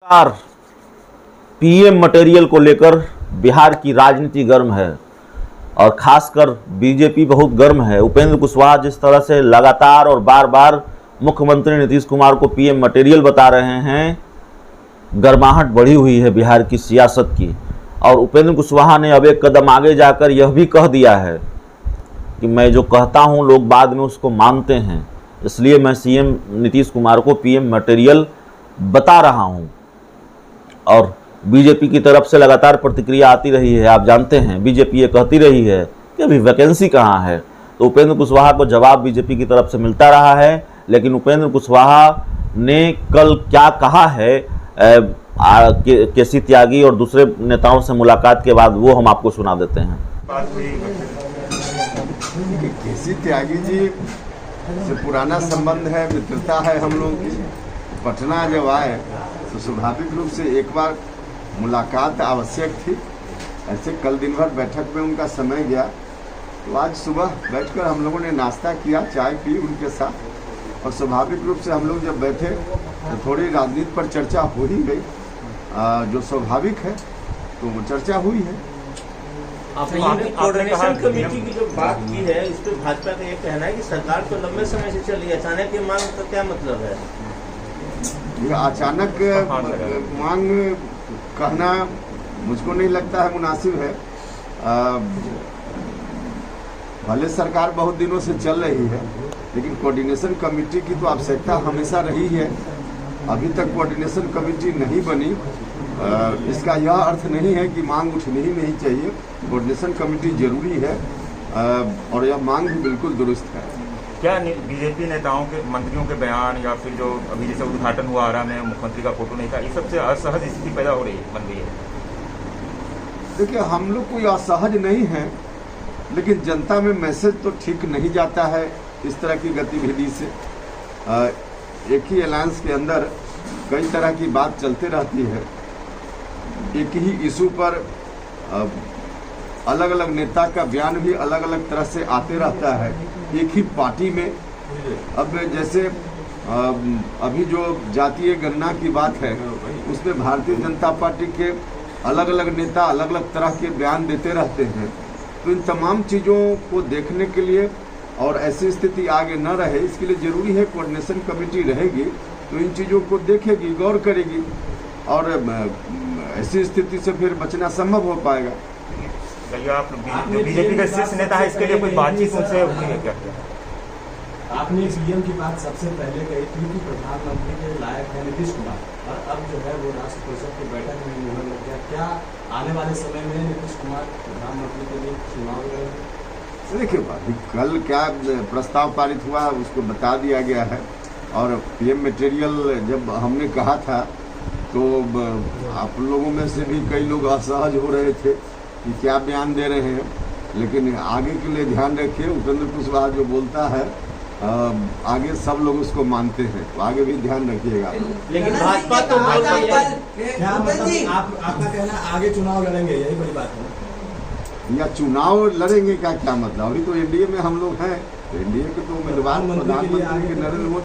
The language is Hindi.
और पीएम मटेरियल को लेकर बिहार की राजनीति गर्म है और खासकर बीजेपी बहुत गर्म है। उपेंद्र कुशवाहा जिस तरह से लगातार और बार बार मुख्यमंत्री नीतीश कुमार को पीएम मटेरियल बता रहे हैं, गर्माहट बढ़ी हुई है बिहार की सियासत की। और उपेंद्र कुशवाहा ने अब एक कदम आगे जाकर यह भी कह दिया है कि मैं जो कहता हूं लोग बाद में उसको मानते हैं, इसलिए मैं सीएम नीतीश कुमार को पीएम मटेरियल बता रहा हूं। और बीजेपी की तरफ से लगातार प्रतिक्रिया आती रही है। आप जानते हैं बीजेपी ये कहती रही है कि अभी वैकेंसी कहाँ है, तो उपेंद्र कुशवाहा को जवाब बीजेपी की तरफ से मिलता रहा है। लेकिन उपेंद्र कुशवाहा ने कल क्या कहा है केसी त्यागी और दूसरे नेताओं से मुलाकात के बाद, वो हम आपको सुना देते हैं। केसी त्यागी जी से पुराना संबंध है, मित्रता है हम लोगों की। पटना जब आए तो स्वाभाविक रूप से एक बार मुलाकात आवश्यक थी। ऐसे कल दिन भर बैठक में उनका समय गया, तो आज सुबह बैठकर हम लोगों ने नाश्ता किया, चाय पी उनके साथ। और स्वाभाविक रूप से हम लोग जब बैठे तो थोड़ी राजनीति पर चर्चा हो ही गई, जो स्वाभाविक है, तो वो चर्चा हुई है। आपने कोऑर्डिनेशन कमेटी की जो बात की है, इस पर भाजपा का ये कहना है कि सरकार तो लंबे समय से चल रही है, अचानक ये मांग का क्या मतलब है? अचानक मांग कहना मुझको नहीं लगता है मुनासिब है। भले सरकार बहुत दिनों से चल रही है, लेकिन कोऑर्डिनेशन कमेटी की तो आवश्यकता हमेशा रही है। अभी तक कोऑर्डिनेशन कमेटी नहीं बनी, इसका यह अर्थ नहीं है कि मांग उठनी ही नहीं चाहिए। कोऑर्डिनेशन कमेटी जरूरी है और यह मांग भी बिल्कुल दुरुस्त है। क्या बीजेपी नेताओं के, मंत्रियों के बयान या फिर जो अभी जैसे उद्घाटन हुआ आरा में मुख्यमंत्री का फोटो नहीं था, इस सबसे असहज स्थिति पैदा हो रही है, बन गई है? देखिए, हम लोग कोई असहज नहीं है, लेकिन जनता में मैसेज तो ठीक नहीं जाता है इस तरह की गतिविधि से। एक ही अलायंस के अंदर कई तरह की बात चलते रहती है। एक ही इशू पर अलग अलग नेता का बयान भी अलग अलग तरह से आते रहता है एक ही पार्टी में। अब जैसे अभी जो जातीय गणना की बात है, उसमें भारतीय जनता पार्टी के अलग अलग नेता अलग अलग तरह के बयान देते रहते हैं। तो इन तमाम चीज़ों को देखने के लिए और ऐसी स्थिति आगे न रहे, इसके लिए ज़रूरी है कोऑर्डिनेशन कमेटी रहेगी तो इन चीज़ों को देखेगी, गौर करेगी और ऐसी स्थिति से फिर बचना संभव हो पाएगा। आप बीजेपी का शीर्ष नेता है, इसके लिए कोई बातचीत उनसे हुई है क्या? आपने सीएम की बात सबसे पहले कही थी कि प्रधानमंत्री के लायक है नीतीश कुमार, और अब जो है वो राष्ट्र परिषद की बैठक में मुहर लग गया। क्या आने वाले समय में नीतीश कुमार प्रधानमंत्री के लिए चुनाव लड़ेंगे? देखिए, अभी कल क्या प्रस्ताव पारित हुआ उसको बता दिया गया है। और पीएम मटेरियल जब हमने कहा था तो आप लोगों में से भी कई लोग असहज हो रहे थे कि क्या बयान दे रहे हैं, लेकिन आगे के लिए ध्यान रखिए। उपेंद्र कुशवाहा जो बोलता है आगे सब लोग उसको मानते हैं, तो आगे भी ध्यान रखिएगा। लेकिन भाजपा तो बोल रही है, क्या मतलब आपका कहना आगे चुनाव लड़ेंगे, यही बड़ी बात है? या चुनाव लड़ेंगे का क्या मतलब? अभी तो एनडीए में हम लोग हैं, तो एनडीए के तो उम्मीदवार प्रधानमंत्री के नरेंद्र मोदी